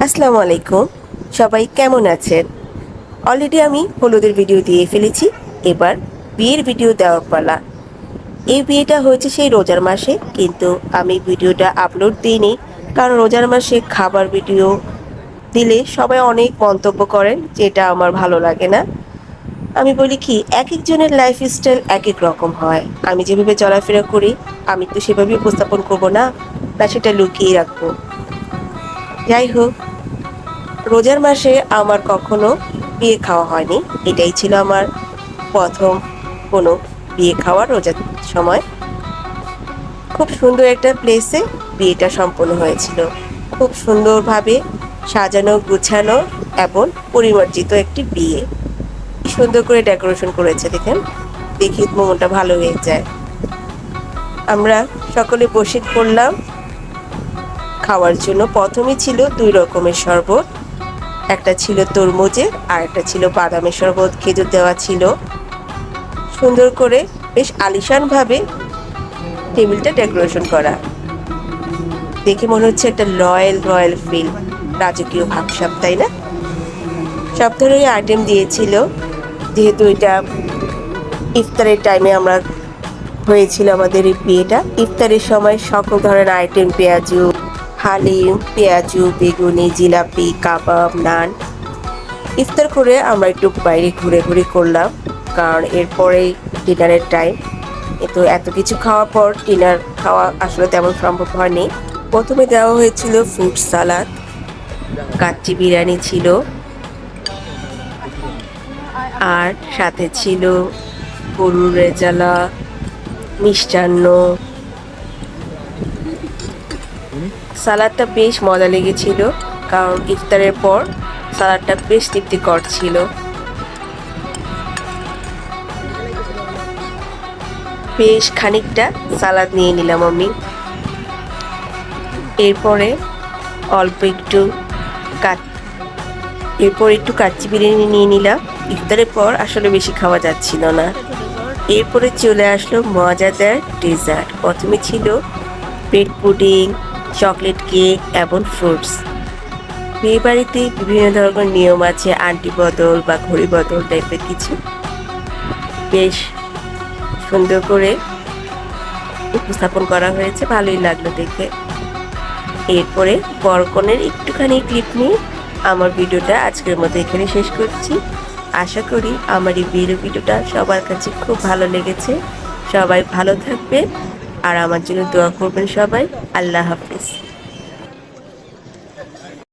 আসসালামু আলাইকুম। সবাই কেমন আছেন? অলরেডি আমি হলুদের ভিডিও দিয়ে ফেলেছি। এবার বিয়ের ভিডিও দেওয়ার পালা। এই বিয়েটা হয়েছে সেই রোজার মাসে, কিন্তু আমি ভিডিওটা আপলোড দিইনি, কারণ রোজার মাসে খাবার ভিডিও দিলে সবাই অনেক মন্তব্য করেন, যেটা আমার ভালো লাগে না। আমি বলি কি, এক একজনের লাইফস্টাইল এক এক রকম হয়। আমি যেভাবে চলাফেরা করি, আমি তো সেভাবেই উপস্থাপন করবো না, সেটা লুকিয়ে রাখবো। যাই হোক, রোজার মাসে আমার কখনো বিয়ে খাওয়া হয়নি। এটাই ছিল আমার প্রথম কোনো বিয়ে খাওয়া রোজার সময়। খুব সুন্দর একটা প্লেসে বিয়েটা সম্পন্ন হয়েছিল। খুব সুন্দরভাবে সাজানো গুছানো এবং পরিমার্জিত একটি বিয়ে। সুন্দর করে ডেকোরেশন করেছে, দেখেন, দেখি মনটা ভালো হয়ে যায়। আমরা সকলে বসে পড়লাম খাওয়ার জন্য। প্রথমে ছিল 2 রকমের শরবত, একটা ছিল তরমুজের আর একটা ছিল বাদামের শরবত, খেজুর দেওয়া ছিল। সুন্দর করে বেশ আলিশান ভাবে টেবিলটা ডেকোরেশন করা, দেখে মনে হচ্ছে একটা রয়্যাল ফিল, রাজকীয় ভাবসাব, তাই না? সব ধরনের আইটেম দিয়েছিল, যেহেতু এটা ইফতারের টাইমে আমরা হয়েছিল আমাদের এই বিয়েটা। ইফতারের সময় সকল ধরনের আইটেম, পেঁয়াজু, হালিম, পেঁয়াজু, বেগুনি, জিলাপি, কাবাব, নান। ইফতার করে আমরা একটু বাইরে ঘুরে করলাম, কারণ এরপরেই ডিনারের টাইম। কিন্তু এত কিছু খাওয়ার পর ডিনার খাওয়া আসলে তেমন সম্ভব হয়নি। প্রথমে দেওয়া হয়েছিল ফ্রুট সালাদ, কাচ্চি বিরিয়ানি ছিল, আর সাথে ছিল গরুর রেজালা, মিষ্টান্ন। সালাদটা বেশ মজা লেগেছিল, কারণ ইফতারের পর সালাদটা বেশ তৃপ্তিকর ছিল। বেশ খানিকটা সালাদ নিয়ে নিলাম আমি। এরপরে একটু কাচ্চি বিরিয়ানি নিয়ে নিলাম। ইফতারের পর আসলে বেশি খাওয়া যাচ্ছিল না। এরপরে চলে আসলো মজাদার ডেজার্ট। প্রথমে ছিল ব্রেড পুডিং, চকলেট কেক এবং ফ্রুটস। বিয়ে বাড়িতে বিভিন্ন ধরনের নিয়ম আছে, আন্টি বদল বা ঘড়ি বদল টাইপের কিছু। বেশ সুন্দর করে উপস্থাপন করা হয়েছে, ভালোই লাগলো দেখে। এরপরে বরকনের একটুখানি ক্লিপ নিয়ে আমার ভিডিওটা আজকের মতো এখানে শেষ করছি। আশা করি আমার এই বিয়ের ভিডিওটা সবার কাছে খুব ভালো লেগেছে। সবাই ভালো থাকবে আর আমার জন্য দোয়া করবেন সবাই। আল্লাহ হাফিজ।